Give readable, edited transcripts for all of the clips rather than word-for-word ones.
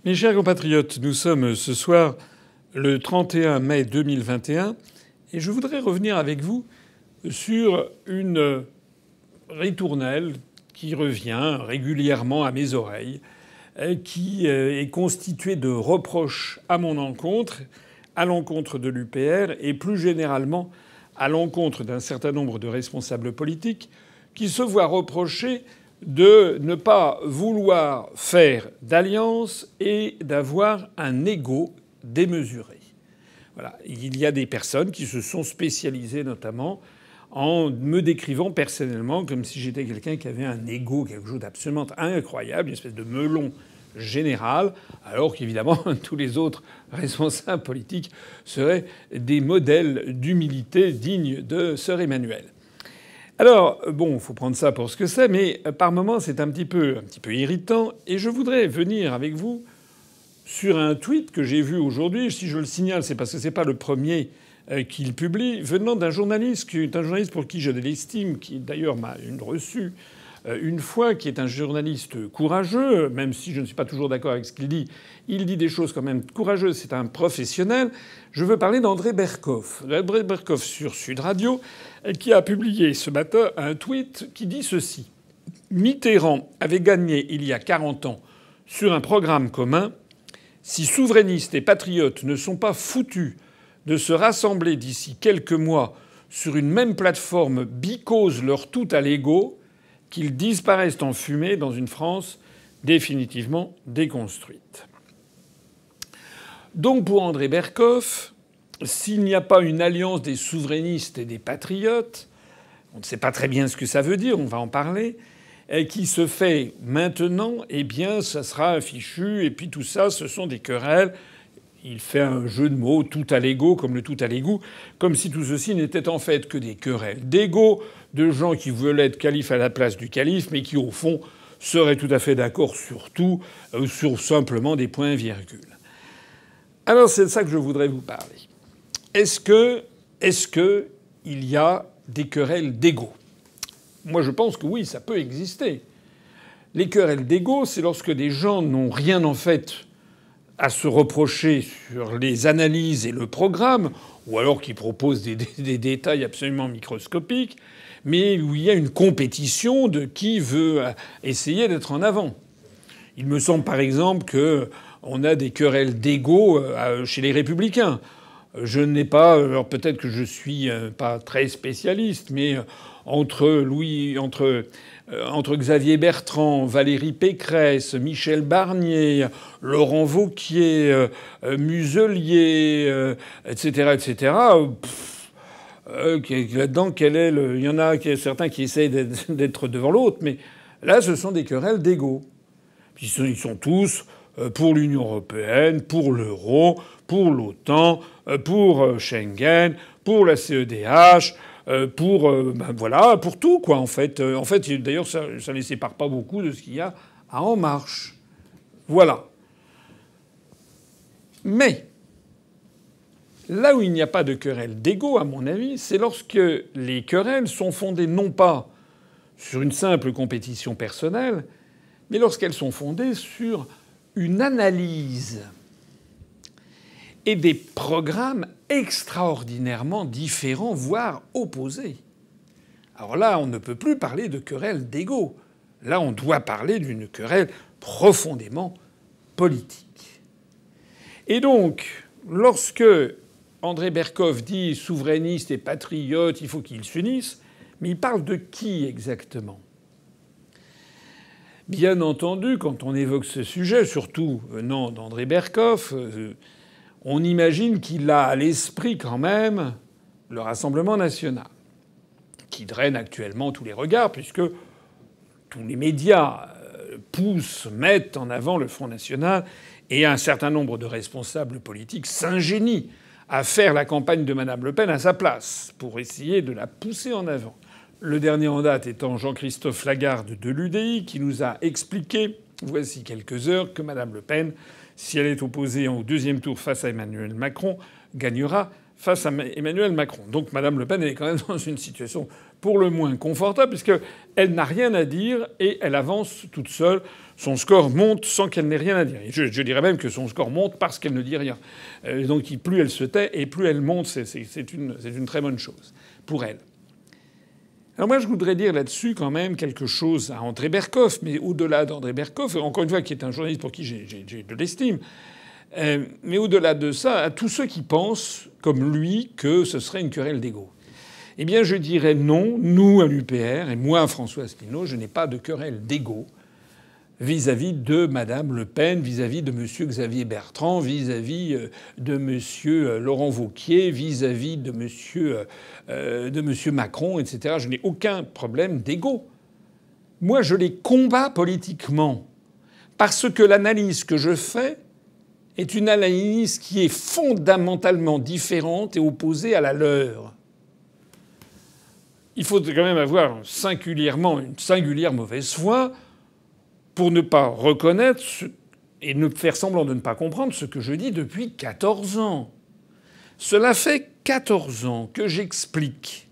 Mes chers compatriotes, nous sommes ce soir le 31 mai 2021 et je voudrais revenir avec vous sur une ritournelle qui revient régulièrement à mes oreilles, qui est constituée de reproches à mon encontre, à l'encontre de l'UPR et plus généralement à l'encontre d'un certain nombre de responsables politiques qui se voient reprocher de ne pas vouloir faire d'alliance et d'avoir un ego démesuré. Voilà. Il y a des personnes qui se sont spécialisées notamment en me décrivant personnellement comme si j'étais quelqu'un qui avait un ego, quelque chose d'absolument incroyable, une espèce de melon général, alors qu'évidemment tous les autres responsables politiques seraient des modèles d'humilité dignes de Sœur Emmanuel. Alors, bon, faut prendre ça pour ce que c'est, mais par moments c'est un petit peu irritant, et je voudrais venir avec vous sur un tweet que j'ai vu aujourd'hui. Si je le signale, c'est parce que c'est pas le premier qu'il publie, venant d'un journaliste qui est un journaliste pour qui je l'estime, qui d'ailleurs m'a reçu une fois, qui est un journaliste courageux, même si je ne suis pas toujours d'accord avec ce qu'il dit. Il dit des choses quand même courageuses, c'est un professionnel. Je veux parler d'André Berkoff. André Berkoff sur Sud Radio, qui a publié ce matin un tweet qui dit ceci. Mitterrand avait gagné il y a 40 ans sur un programme commun. Si souverainistes et patriotes ne sont pas foutus de se rassembler d'ici quelques mois sur une même plateforme bicose leur tout à l'ego, qu'ils disparaissent en fumée dans une France définitivement déconstruite. Donc pour André Berkoff, s'il n'y a pas une alliance des souverainistes et des patriotes, on ne sait pas très bien ce que ça veut dire, on va en parler, qui se fait maintenant, eh bien ça sera fichu, et puis tout ça, ce sont des querelles. Il fait un jeu de mots, tout à l'ego, comme le tout à l'égout, comme si tout ceci n'était en fait que des querelles d'ego, de gens qui veulent être calife à la place du calife, mais qui au fond seraient tout à fait d'accord sur tout, sur simplement des points-virgules. Alors c'est de ça que je voudrais vous parler. Est-ce que il y a des querelles d'ego ? Moi je pense que oui, ça peut exister. Les querelles d'ego, c'est lorsque des gens n'ont rien en fait à se reprocher sur les analyses et le programme, ou alors qui proposent des détails absolument microscopiques, mais où il y a une compétition de qui veut essayer d'être en avant. Il me semble par exemple qu'on a des querelles d'ego chez les Républicains. Je n'ai pas, alors peut-être que je suis pas très spécialiste, mais entre Xavier Bertrand, Valérie Pécresse, Michel Barnier, Laurent Wauquiez, Muselier, etc., etc. Là-dedans, il y en a certains qui essayent d'être devant l'autre, mais là, ce sont des querelles d'ego. Ils sont tous pour l'Union européenne, pour l'euro, pour l'OTAN, pour Schengen, pour la CEDH. Pour tout, quoi, en fait. D'ailleurs, ça ne les sépare pas beaucoup de ce qu'il y a à En Marche. Voilà. Mais là où il n'y a pas de querelle d'ego, à mon avis, c'est lorsque les querelles sont fondées non pas sur une simple compétition personnelle, mais lorsqu'elles sont fondées sur une analyse et des programmes extraordinairement différents, voire opposés. Alors là, on ne peut plus parler de querelle d'ego. Là, on doit parler d'une querelle profondément politique. Et donc, lorsque André Berkoff dit souverainiste et patriote, il faut qu'ils s'unissent, mais il parle de qui exactement ? Bien entendu, quand on évoque ce sujet, surtout venant d'André Berkoff, on imagine qu'il a à l'esprit quand même le Rassemblement national, qui draine actuellement tous les regards, puisque tous les médias mettent en avant le Front national, et un certain nombre de responsables politiques s'ingénient à faire la campagne de Mme Le Pen à sa place, pour essayer de la pousser en avant. Le dernier en date étant Jean-Christophe Lagarde de l'UDI, qui nous a expliqué, voici quelques heures, que Mme Le Pen, si elle est opposée au deuxième tour face à Emmanuel Macron, gagnera face à Emmanuel Macron. Donc Mme Le Pen est quand même dans une situation pour le moins confortable puisqu'elle n'a rien à dire et elle avance toute seule. Son score monte sans qu'elle n'ait rien à dire. Et je dirais même que son score monte parce qu'elle ne dit rien. Donc plus elle se tait et plus elle monte, c'est une très bonne chose pour elle. Alors moi, je voudrais dire là-dessus quand même quelque chose à André Berkoff, mais au-delà d'André Berkoff, encore une fois, qui est un journaliste pour qui j'ai de l'estime, mais au-delà de ça, à tous ceux qui pensent, comme lui, que ce serait une querelle d'ego. Eh bien, je dirais non. Nous, à l'UPR, et moi, François Asselineau, je n'ai pas de querelle d'ego vis-à-vis de Madame Le Pen, vis-à-vis de Monsieur Xavier Bertrand, vis-à-vis de Monsieur Laurent Wauquiez, vis-à-vis de Monsieur Macron, etc. Je n'ai aucun problème d'ego. Moi, je les combats politiquement parce que l'analyse que je fais est une analyse qui est fondamentalement différente et opposée à la leur. Il faut quand même avoir singulièrement une singulière mauvaise foi pour ne pas reconnaître et ne faire semblant de ne pas comprendre ce que je dis depuis 14 ans. Cela fait 14 ans que j'explique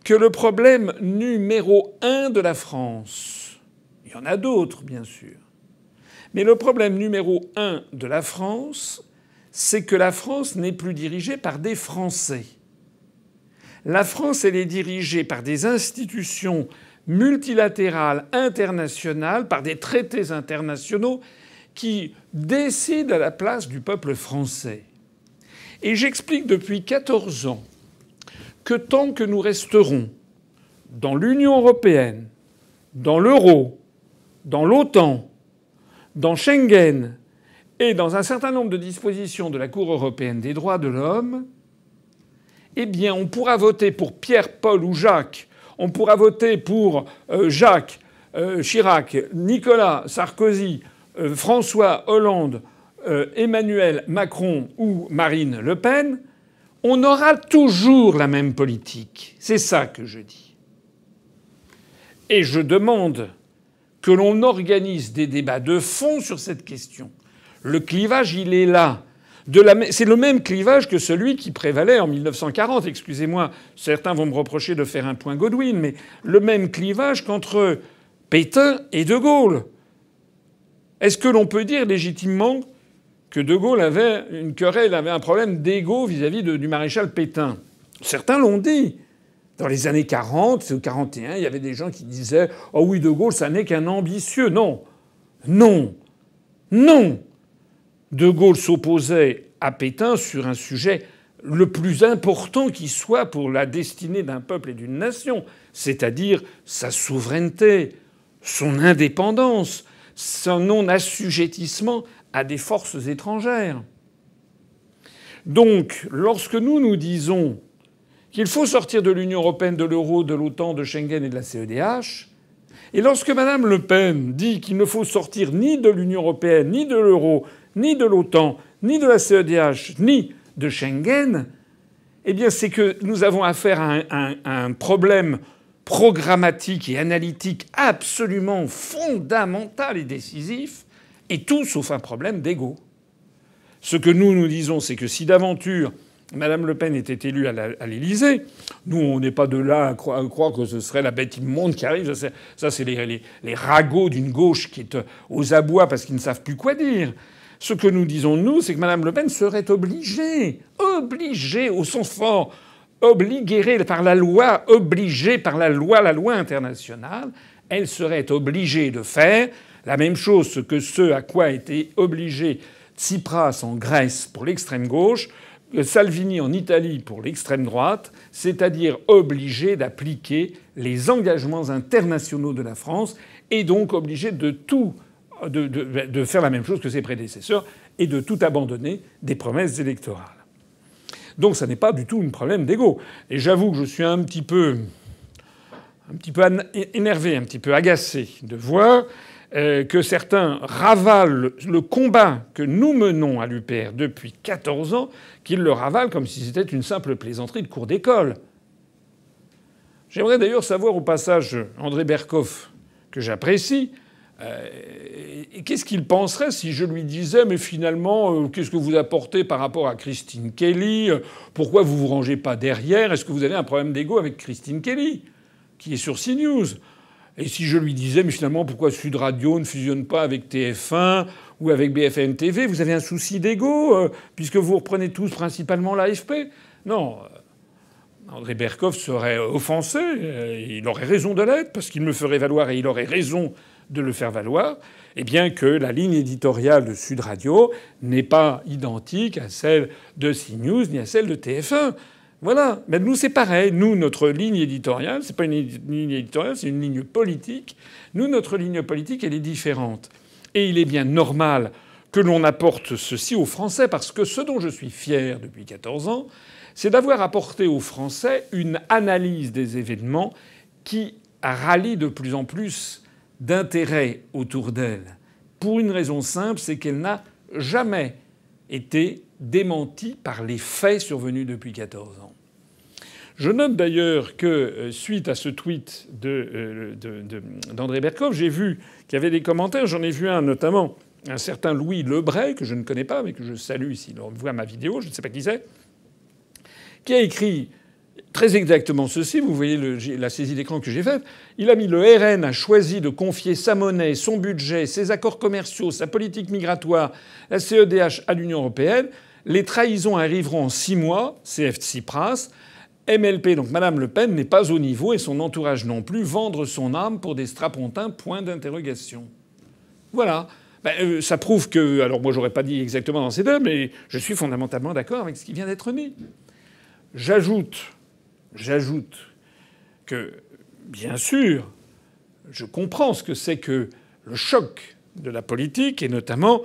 que le problème numéro 1 de la France, il y en a d'autres bien sûr, mais le problème numéro 1 de la France, c'est que la France n'est plus dirigée par des Français. La France, elle est dirigée par des institutions multilatérales, internationales, par des traités internationaux qui décident à la place du peuple français. Et j'explique depuis 14 ans que tant que nous resterons dans l'Union européenne, dans l'euro, dans l'OTAN, dans Schengen et dans un certain nombre de dispositions de la Cour européenne des droits de l'homme, eh bien, on pourra voter pour Pierre, Paul ou Jacques. On pourra voter pour Jacques Chirac, Nicolas Sarkozy, François Hollande, Emmanuel Macron ou Marine Le Pen. On aura toujours la même politique. C'est ça que je dis. Et je demande que l'on organise des débats de fond sur cette question. Le clivage, il est là. C'est le même clivage que celui qui prévalait en 1940. Excusez-moi, certains vont me reprocher de faire un point Godwin, mais le même clivage qu'entre Pétain et De Gaulle. Est-ce que l'on peut dire légitimement que De Gaulle avait une querelle, avait un problème d'ego vis-à-vis du maréchal Pétain? Certains l'ont dit. Dans les années 40 ou 41, il y avait des gens qui disaient « Oh oui, De Gaulle, ça n'est qu'un ambitieux ». Non. Non. Non. De Gaulle s'opposait à Pétain sur un sujet le plus important qui soit pour la destinée d'un peuple et d'une nation, c'est-à-dire sa souveraineté, son indépendance, son non-assujettissement à des forces étrangères. Donc, lorsque nous disons qu'il faut sortir de l'Union européenne, de l'euro, de l'OTAN, de Schengen et de la CEDH, et lorsque Mme Le Pen dit qu'il ne faut sortir ni de l'Union européenne, ni de l'euro, ni de l'OTAN, ni de la CEDH, ni de Schengen, eh bien c'est que nous avons affaire à un problème programmatique et analytique absolument fondamental et décisif, et tout sauf un problème d'ego. Ce que nous disons, c'est que si d'aventure Mme Le Pen était élue à l'Élysée, nous, on n'est pas de là à croire que ce serait la bête immonde qui arrive. Ça, c'est les ragots d'une gauche qui est aux abois parce qu'ils ne savent plus quoi dire. Ce que nous disons, nous, c'est que Mme Le Pen serait obligée au sens fort, obligée par la loi, la loi internationale, elle serait obligée de faire la même chose que ce à quoi a été obligé Tsipras en Grèce pour l'extrême gauche, Salvini en Italie pour l'extrême droite, c'est-à-dire obligé d'appliquer les engagements internationaux de la France et donc obligé de faire la même chose que ses prédécesseurs et de tout abandonner des promesses électorales. Donc ça n'est pas du tout un problème d'ego. Et j'avoue que je suis un petit peu énervé, un petit peu agacé de voir que certains ravalent le combat que nous menons à l'UPR depuis 14 ans, qu'ils le ravalent comme si c'était une simple plaisanterie de cour d'école. J'aimerais d'ailleurs savoir au passage André Berkoff, que j'apprécie, Et qu'est-ce qu'il penserait si je lui disais mais finalement qu'est-ce que vous apportez par rapport à Christine Kelly? Pourquoi vous vous rangez pas derrière? Est-ce que vous avez un problème d'ego avec Christine Kelly qui est sur CNews? Et si je lui disais mais finalement pourquoi Sud Radio ne fusionne pas avec TF1 ou avec BFM TV? Vous avez un souci d'ego puisque vous reprenez tous principalement l'AFP? Non. André Berkoff serait offensé. Il aurait raison de l'être parce qu'il me ferait valoir et il aurait raison de le faire valoir, eh bien que la ligne éditoriale de Sud Radio n'est pas identique à celle de CNews ni à celle de TF1. Voilà. Mais nous, c'est pareil. Nous, notre ligne éditoriale, c'est pas une ligne éditoriale, c'est une ligne politique. Nous, notre ligne politique, elle est différente. Et il est bien normal que l'on apporte ceci aux Français parce que ce dont je suis fier depuis 14 ans, c'est d'avoir apporté aux Français une analyse des événements qui rallie de plus en plus d'intérêt autour d'elle. Pour une raison simple, c'est qu'elle n'a jamais été démentie par les faits survenus depuis 14 ans. Je note d'ailleurs que, suite à ce tweet d'André Berkoff, j'ai vu qu'il y avait des commentaires. J'en ai vu un, notamment un certain Louis Lebray, que je ne connais pas, mais que je salue s'il voit ma vidéo, je ne sais pas qui c'est, qui a écrit très exactement ceci. Vous voyez la saisie d'écran que j'ai faite. Il a mis: le RN a choisi de confier sa monnaie, son budget, ses accords commerciaux, sa politique migratoire, la CEDH à l'Union européenne. Les trahisons arriveront en 6 mois, CF Tsipras. MLP, donc Madame Le Pen, n'est pas au niveau et son entourage non plus. Vendre son âme pour des strapontins, point d'interrogation. Voilà. Ça prouve que... Alors moi, j'aurais pas dit exactement dans ces termes, mais je suis fondamentalement d'accord avec ce qui vient d'être dit. J'ajoute que, bien sûr, je comprends ce que c'est que le choc de la politique et notamment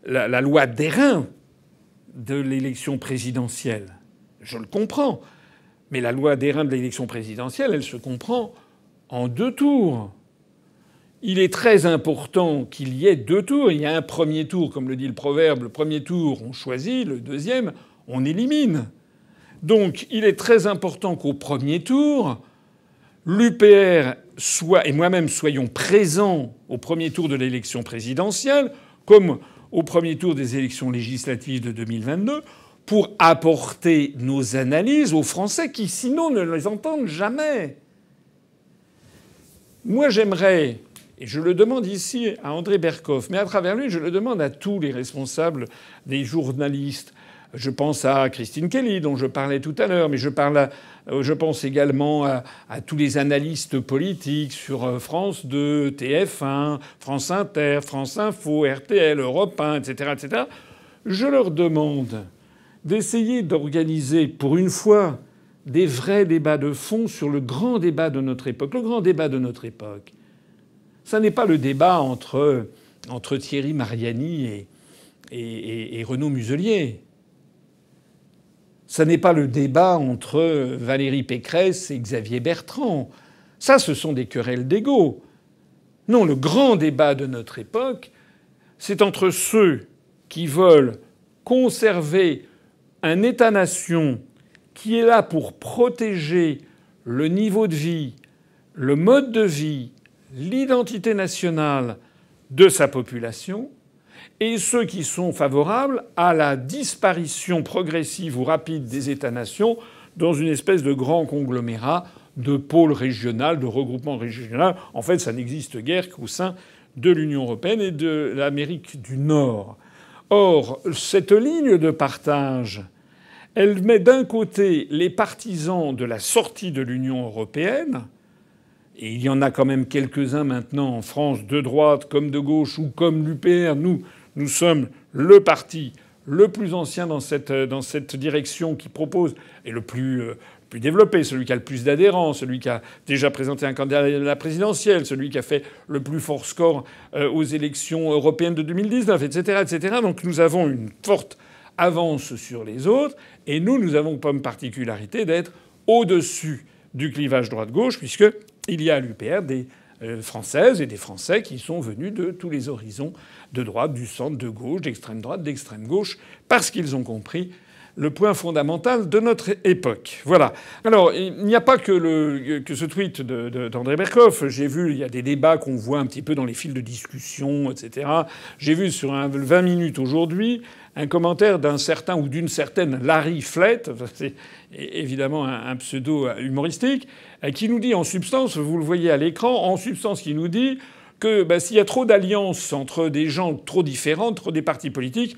la loi d'airain de l'élection présidentielle. Je le comprends. Mais la loi d'airain de l'élection présidentielle, elle se comprend en 2 tours. Il est très important qu'il y ait 2 tours. Il y a un premier tour, comme le dit le proverbe. Le premier tour, on choisit. Le deuxième, on élimine. Donc il est très important qu'au premier tour, l'UPR soit, et moi-même soyons présents au premier tour de l'élection présidentielle, comme au premier tour des élections législatives de 2022, pour apporter nos analyses aux Français qui, sinon, ne les entendent jamais. Moi, j'aimerais, et je le demande ici à André Berkoff, mais à travers lui, je le demande à tous les responsables des journalistes. Je pense à Christine Kelly, dont je parlais tout à l'heure, mais je pense également à tous les analystes politiques sur France 2, TF1, France Inter, France Info, RTL, Europe 1, etc., etc. Je leur demande d'essayer d'organiser, pour une fois, des vrais débats de fond sur le grand débat de notre époque. Le grand débat de notre époque, ça n'est pas le débat entre Thierry Mariani et Renaud Muselier. Ça n'est pas le débat entre Valérie Pécresse et Xavier Bertrand. Ça, ce sont des querelles d'ego. Non, le grand débat de notre époque, c'est entre ceux qui veulent conserver un État-nation qui est là pour protéger le niveau de vie, le mode de vie, l'identité nationale de sa population, et ceux qui sont favorables à la disparition progressive ou rapide des États-nations dans une espèce de grand conglomérat de pôle régional, de regroupement régional. En fait, ça n'existe guère qu'au sein de l'Union européenne et de l'Amérique du Nord. Or, cette ligne de partage, elle met d'un côté les partisans de la sortie de l'Union européenne, et il y en a quand même quelques-uns maintenant en France, de droite comme de gauche ou comme l'UPR. Nous sommes le parti le plus ancien dans cette direction qui propose, et le plus développé, celui qui a le plus d'adhérents, celui qui a déjà présenté un candidat à la présidentielle, celui qui a fait le plus fort score aux élections européennes de 2019, etc., etc. Donc nous avons une forte avance sur les autres, et nous avons comme particularité d'être au-dessus du clivage droite-gauche, puisqu'il y a à l'UPR des Françaises et des Français qui sont venus de tous les horizons, de droite, du centre, de gauche, d'extrême droite, d'extrême gauche, parce qu'ils ont compris le point fondamental de notre époque. Voilà. Alors, il n'y a pas que ce tweet d'André Berkoff. J'ai vu, il y a des débats qu'on voit un petit peu dans les fils de discussion, etc. J'ai vu sur 20 minutes aujourd'hui un commentaire d'un certain ou d'une certaine Larry Flett, c'est évidemment un pseudo humoristique, qui nous dit en substance, vous le voyez à l'écran, en substance qui nous dit que s'il y a trop d'alliances entre des gens trop différents, trop des partis politiques,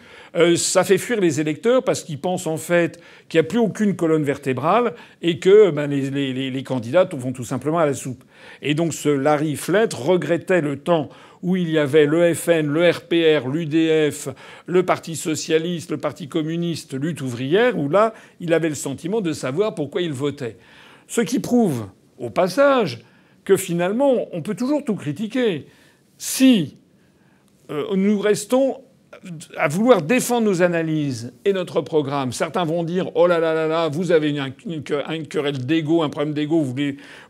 ça fait fuir les électeurs parce qu'ils pensent en fait qu'il n'y a plus aucune colonne vertébrale et que les candidats vont tout simplement à la soupe. Et donc ce Larry Flett regrettait le temps où il y avait le FN, le RPR, l'UDF, le Parti socialiste, le Parti communiste, Lutte ouvrière, où là, il avait le sentiment de savoir pourquoi il votait. Ce qui prouve, au passage, que finalement, on peut toujours tout critiquer. Si nous restons à vouloir défendre nos analyses et notre programme, certains vont dire « Oh là là là là, vous avez une querelle d'ego, un problème d'ego,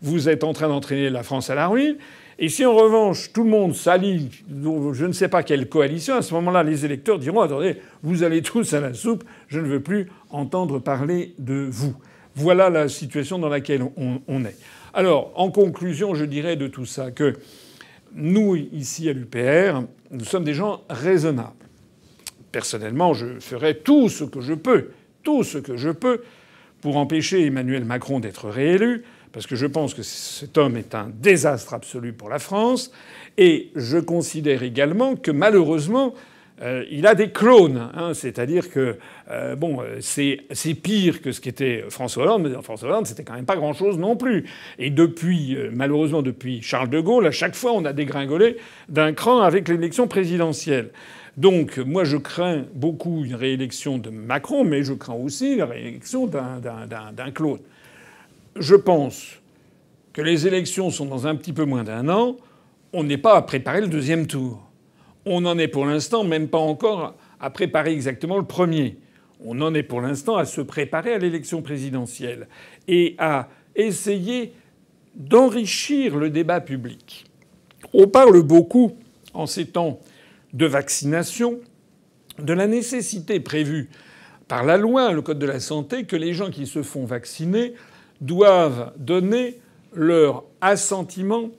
vous êtes en train d'entraîner la France à la ruine ». Et si en revanche tout le monde s'allie, je ne sais pas quelle coalition, à ce moment-là, les électeurs diront « Attendez, vous allez tous à la soupe, je ne veux plus entendre parler de vous ». Voilà la situation dans laquelle on est. Alors, en conclusion, je dirais de tout ça que nous, ici à l'UPR, nous sommes des gens raisonnables. Personnellement, je ferai tout ce que je peux pour empêcher Emmanuel Macron d'être réélu, parce que je pense que cet homme est un désastre absolu pour la France. Et je considère également que malheureusement, il a des clones, c'est-à-dire que c'est pire que ce qu'était François Hollande, mais François Hollande c'était quand même pas grand-chose non plus. Et depuis, malheureusement depuis Charles de Gaulle, à chaque fois on a dégringolé d'un cran avec l'élection présidentielle. Donc moi je crains beaucoup une réélection de Macron, mais je crains aussi la réélection d'un clone. Je pense que les élections sont dans un petit peu moins d'un an. On n'est pas à préparer le deuxième tour. On en est pour l'instant même pas encore à préparer exactement le premier. On en est pour l'instant à se préparer à l'élection présidentielle et à essayer d'enrichir le débat public. On parle beaucoup en ces temps de vaccination de la nécessité prévue par la loi, le Code de la santé, que les gens qui se font vacciner doivent donner leur assentiment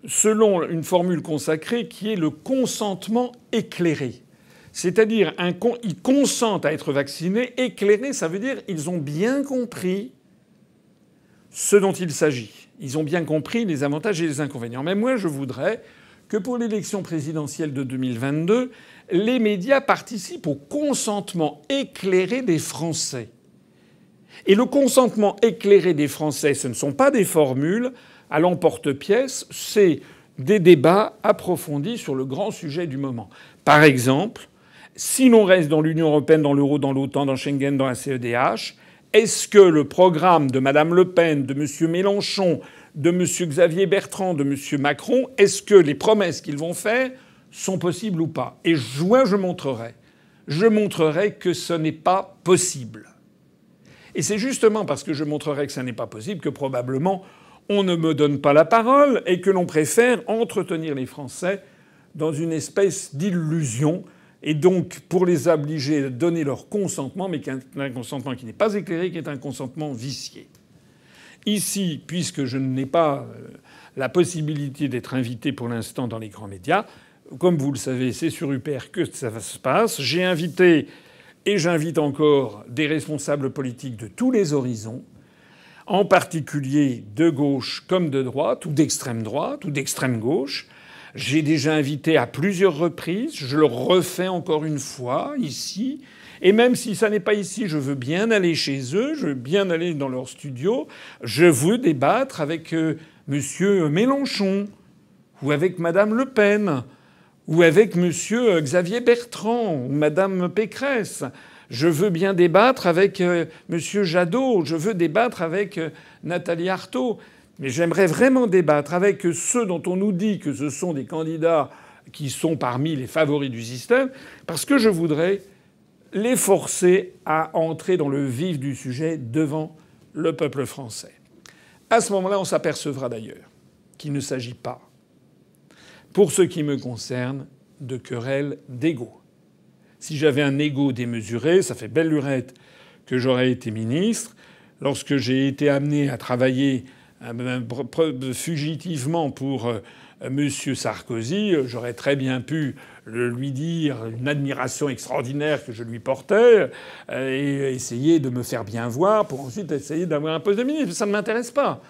selon une formule consacrée qui est le consentement éclairé. C'est-à-dire, ils consentent à être vaccinés. Éclairés, ça veut dire ils ont bien compris ce dont il s'agit. Ils ont bien compris les avantages et les inconvénients. Mais moi, je voudrais que pour l'élection présidentielle de 2022, les médias participent au consentement éclairé des Français. Et le consentement éclairé des Français, ce ne sont pas des formules à l'emporte-pièce, c'est des débats approfondis sur le grand sujet du moment. Par exemple, si l'on reste dans l'Union européenne, dans l'euro, dans l'OTAN, dans Schengen, dans la CEDH, est-ce que le programme de Mme Le Pen, de M. Mélenchon, de M. Xavier Bertrand, de M. Macron, est-ce que les promesses qu'ils vont faire sont possibles ou pas? Et moi, je montrerai que ce n'est pas possible. Et c'est justement parce que je montrerai que ça n'est pas possible que probablement on ne me donne pas la parole et que l'on préfère entretenir les Français dans une espèce d'illusion et donc pour les obliger à donner leur consentement, mais un consentement qui n'est pas éclairé, qui est un consentement vicié. Ici, puisque je n'ai pas la possibilité d'être invité pour l'instant dans les grands médias, comme vous le savez, c'est sur UPR que ça se passe. J'ai invité et j'invite encore des responsables politiques de tous les horizons, en particulier de gauche comme de droite, ou d'extrême droite, ou d'extrême gauche. J'ai déjà invité à plusieurs reprises, je le refais encore une fois ici. Et même si ça n'est pas ici, je veux bien aller chez eux, je veux bien aller dans leur studio. Je veux débattre avec M. Mélenchon, ou avec Mme Le Pen, ou avec M. Xavier Bertrand, ou Mme Pécresse. Je veux bien débattre avec M. Jadot, je veux débattre avec Nathalie Arthaud. Mais j'aimerais vraiment débattre avec ceux dont on nous dit que ce sont des candidats qui sont parmi les favoris du système, parce que je voudrais les forcer à entrer dans le vif du sujet devant le peuple français. À ce moment-là, on s'apercevra d'ailleurs qu'il ne s'agit pas, pour ce qui me concerne, de querelles d'ego. Si j'avais un ego démesuré, ça fait belle lurette que j'aurais été ministre. Lorsque j'ai été amené à travailler fugitivement pour M. Sarkozy, j'aurais très bien pu lui dire une admiration extraordinaire que je lui portais et essayer de me faire bien voir pour ensuite essayer d'avoir un poste de ministre. Ça ne m'intéresse pas.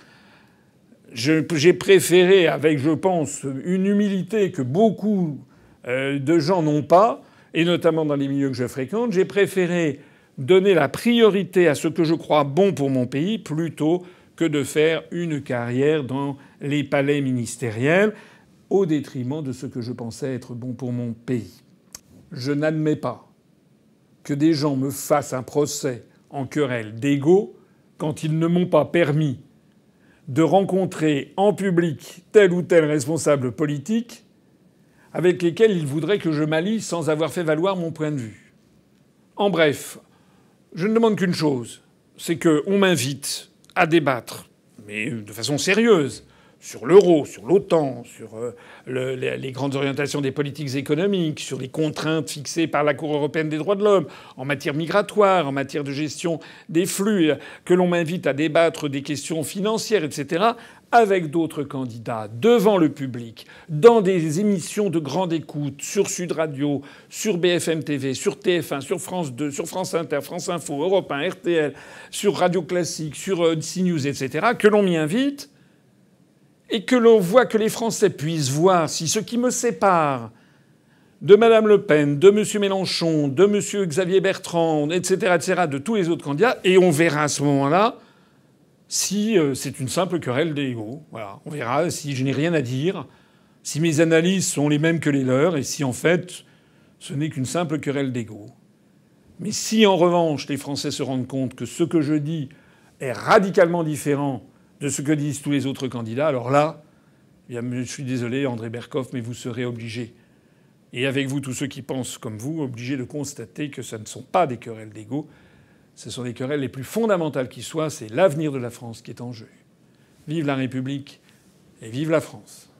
J'ai préféré, avec, je pense, une humilité que beaucoup de gens n'ont pas, et notamment dans les milieux que je fréquente, j'ai préféré donner la priorité à ce que je crois bon pour mon pays plutôt que de faire une carrière dans les palais ministériels au détriment de ce que je pensais être bon pour mon pays. Je n'admets pas que des gens me fassent un procès en querelle d'ego quand ils ne m'ont pas permis de rencontrer en public tel ou tel responsable politique avec lesquels ils voudraient que je m'allie sans avoir fait valoir mon point de vue. En bref, je ne demande qu'une chose, c'est qu'on m'invite à débattre, mais de façon sérieuse, sur l'euro, sur l'OTAN, sur les grandes orientations des politiques économiques, sur les contraintes fixées par la Cour européenne des droits de l'homme, en matière migratoire, en matière de gestion des flux, que l'on m'invite à débattre des questions financières, etc., avec d'autres candidats, devant le public, dans des émissions de grande écoute, sur Sud Radio, sur BFM TV, sur TF1, sur France 2, sur France Inter, France Info, Europe 1, RTL, sur Radio Classique, sur CNews, etc., que l'on m'y invite, et que l'on voit que les Français puissent voir si ce qui me sépare de Mme Le Pen, de M. Mélenchon, de M. Xavier Bertrand, etc., de tous les autres candidats, et on verra à ce moment-là si c'est une simple querelle d'ego. Voilà. On verra si je n'ai rien à dire, si mes analyses sont les mêmes que les leurs, et si en fait ce n'est qu'une simple querelle d'ego. Mais si en revanche les Français se rendent compte que ce que je dis est radicalement différent de ce que disent tous les autres candidats, alors là, je suis désolé, André Berkoff, mais vous serez obligé, et avec vous tous ceux qui pensent comme vous, obligés de constater que ce ne sont pas des querelles d'ego, ce sont des querelles les plus fondamentales qui soient, c'est l'avenir de la France qui est en jeu. Vive la République et vive la France.